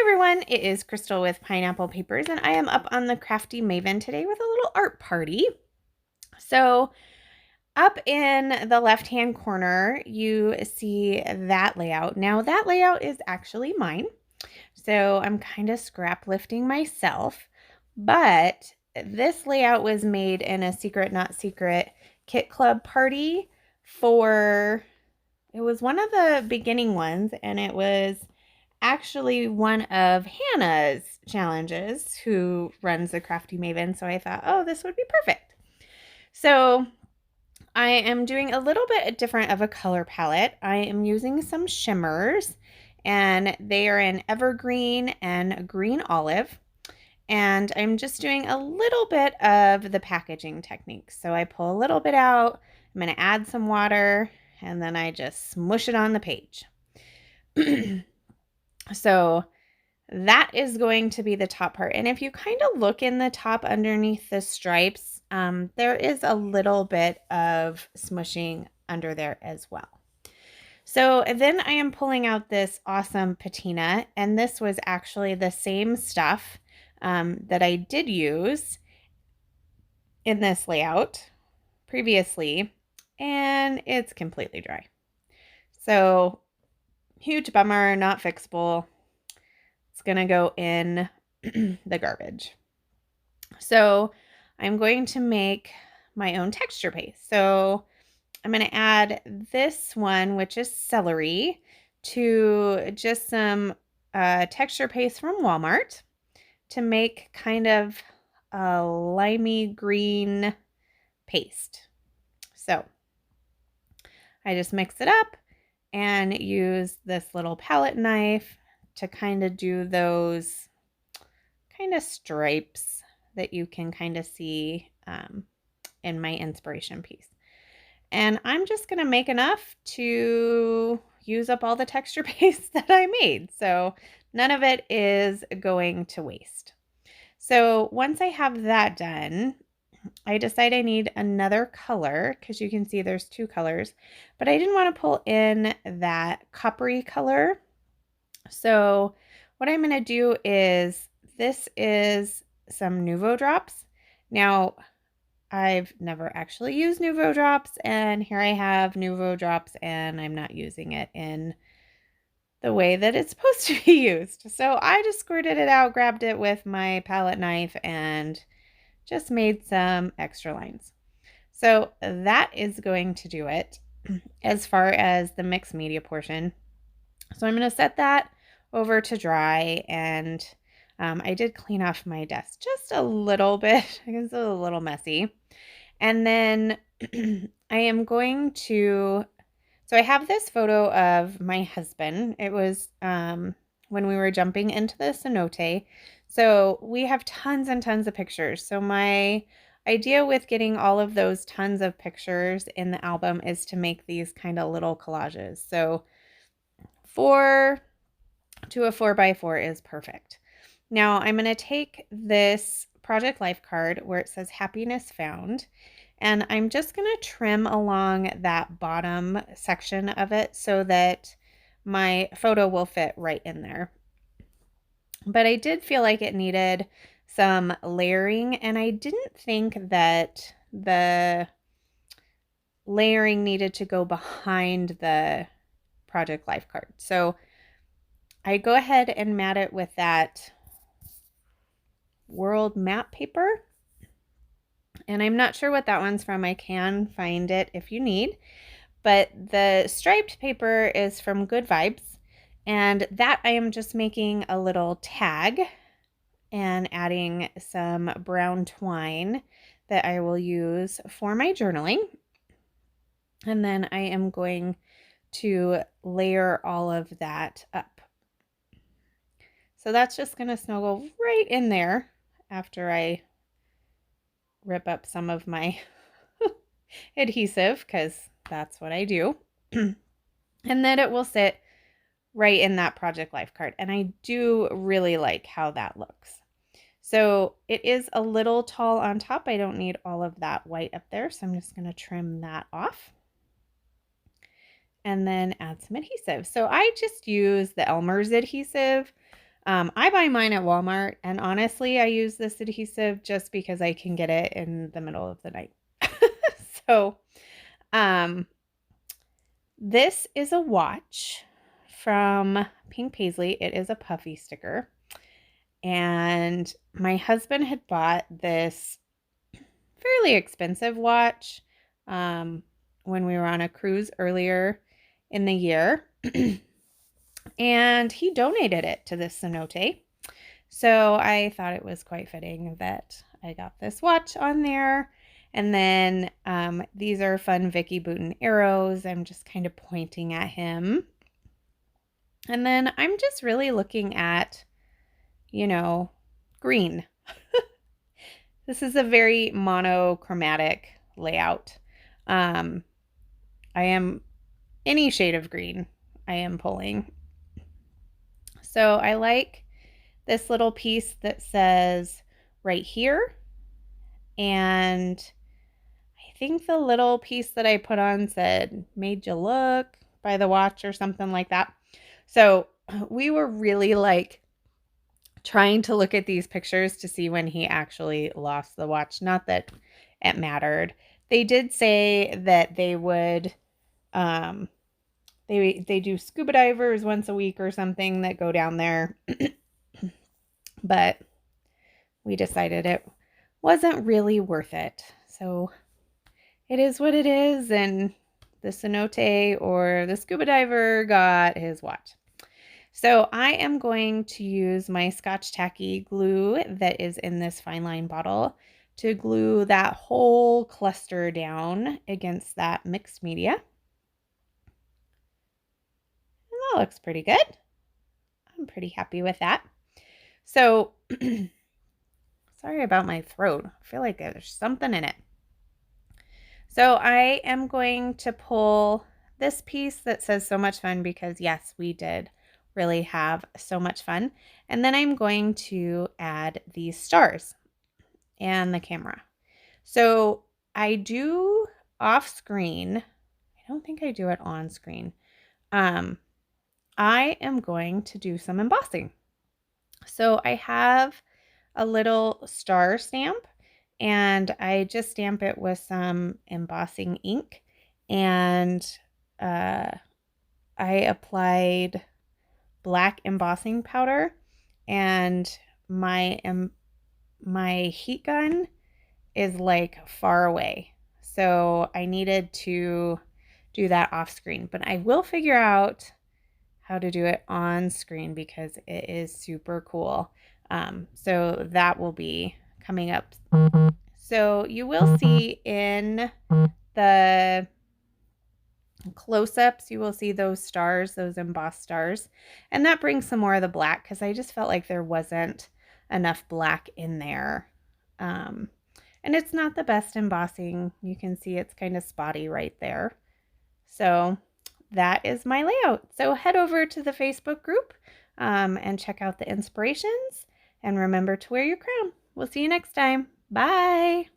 everyone, it is Crystal with Pineapple Papers, and I am up on the Crafty Maven today with a little art party. So up in the left-hand corner, you see that layout. Now that layout is actually mine, so I'm kind of scrap lifting myself, but this layout was made in a Secret Not Secret Kit Club party it was one of the beginning ones, and it was actually one of Hannah's challenges, who runs the Crafty Maven. So I thought, oh, this would be perfect. So I am doing a little bit different of a color palette. I am using some shimmers, and they are in evergreen and green olive. And I'm just doing a little bit of the packaging technique. So I pull a little bit out, I'm going to add some water, and then I just smush it on the page. So that is going to be the top part. And if you kind of look in the top underneath the stripes, there is a little bit of smushing under there as well. So then I am pulling out this awesome patina, and this was actually the same stuff that I did use in this layout previously, and it's completely dry. So huge bummer, not fixable. It's going to go in the garbage. So I'm going to make my own texture paste. So I'm going to add this one, which is celery, to just some texture paste from Walmart to make kind of a limey green paste. So I just mix it up and use this little palette knife to kind of do those kind of stripes that you can kind of see in my inspiration piece. And I'm just going to make enough to use up all the texture paste that I made. So none of it is going to waste. So once I have that done, I decide I need another color, because you can see there's two colors, but I didn't want to pull in that coppery color. So what I'm going to do is, this is some Nuvo drops. Now, I've never actually used Nuvo drops, and here I have Nuvo drops, and I'm not using it in the way that it's supposed to be used. So I just squirted it out, grabbed it with my palette knife, and just made some extra lines. So that is going to do it as far as the mixed media portion. So I'm going to set that over to dry, and I did clean off my desk just a little bit because it's a little messy. And then I am going to, so I have this photo of my husband. It was when we were jumping into the cenote. So we have tons and tons of pictures. So my idea with getting all of those tons of pictures in the album is to make these kind of little collages. So 4 to a 4x4 is perfect. Now I'm going to take this project life card where it says happiness found, and I'm just going to trim along that bottom section of it so that my photo will fit right in there. But I did feel like it needed some layering, and I didn't think that the layering needed to go behind the project life card. So I go ahead and mat it with that world map paper. And I'm not sure what that one's from. I can find it if you need. But the striped paper is from Good Vibes. And that I am just making a little tag and adding some brown twine that I will use for my journaling. And then I am going to layer all of that up. So that's just going to snuggle right in there after I rip up some of my adhesive, because that's what I do. And then it will sit right in that project life card. And I do really like how that looks. So it is a little tall on top. I don't need all of that white up there. So I'm just going to trim that off and then add some adhesive. So I just use the Elmer's adhesive. I buy mine at Walmart, and honestly, I use this adhesive just because I can get it in the middle of the night. So, um, this is a watch from Pink Paisley. It is a puffy sticker. And my husband had bought this fairly expensive watch when we were on a cruise earlier in the year. And he donated it to this cenote. So I thought it was quite fitting that I got this watch on there. And then these are fun Vicky Bouton arrows. I'm just kind of pointing at him. And then I'm just really looking at, green. This is a very monochromatic layout. I am any shade of green I am pulling. So I like this little piece that says right here. And I think the little piece that I put on said, "Made you look" by the watch or something like that. So we were really trying to look at these pictures to see when he actually lost the watch. Not that it mattered. They did say that they would, they do scuba divers once a week or something that go down there. But we decided it wasn't really worth it. So it is what it is. And the cenote or the scuba diver got his watch. So I am going to use my Scotch Tacky glue that is in this fine line bottle to glue that whole cluster down against that mixed media. And that looks pretty good. I'm pretty happy with that. So, sorry about my throat. I feel like there's something in it. So I am going to pull this piece that says "so much fun" because yes, we did really have so much fun. And then I'm going to add these stars and the camera. So I do off screen. I don't think I do it on screen. I am going to do some embossing. So I have a little star stamp and I just stamp it with some embossing ink, and I applied black embossing powder, and my heat gun is far away. So I needed to do that off screen, but I will figure out how to do it on screen because it is super cool. So that will be coming up. So you will see in the close-ups, you will see those stars, those embossed stars, and that brings some more of the black because I just felt like there wasn't enough black in there. And it's not the best embossing. You can see it's kind of spotty right there. So that is my layout. So head over to the Facebook group and check out the inspirations, and remember to wear your crown. We'll see you next time. Bye.